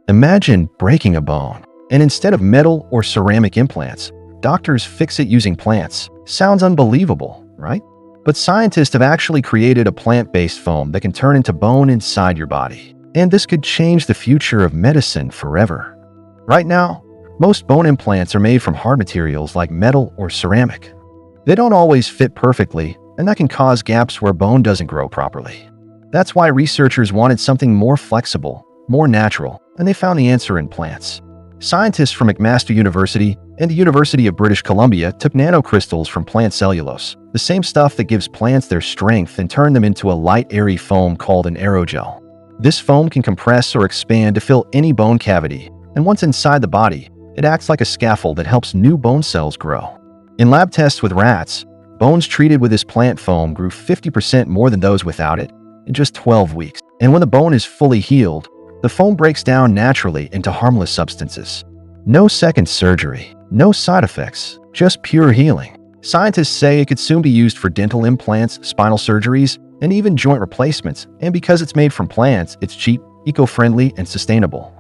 Imagine breaking a bone, and instead of metal or ceramic implants, doctors fix it using plants. Sounds unbelievable, right? But scientists have actually created a plant-based foam that can turn into bone inside your body. And this could change the future of medicine forever. Right now, most bone implants are made from hard materials like metal or ceramic. They don't always fit perfectly, and that can cause gaps where bone doesn't grow properly. That's why researchers wanted something more flexible, more natural, and they found the answer in plants. Scientists from McMaster University and the University of British Columbia took nanocrystals from plant cellulose, the same stuff that gives plants their strength, and turned them into a light, airy foam called an aerogel. This foam can compress or expand to fill any bone cavity, and once inside the body, it acts like a scaffold that helps new bone cells grow. In lab tests with rats, bones treated with this plant foam grew 50% more than those without it in just 12 weeks. And when the bone is fully healed, the foam breaks down naturally into harmless substances. No second surgery, no side effects, just pure healing. Scientists say it could soon be used for dental implants, spinal surgeries, and even joint replacements. And because it's made from plants, it's cheap, eco-friendly, and sustainable.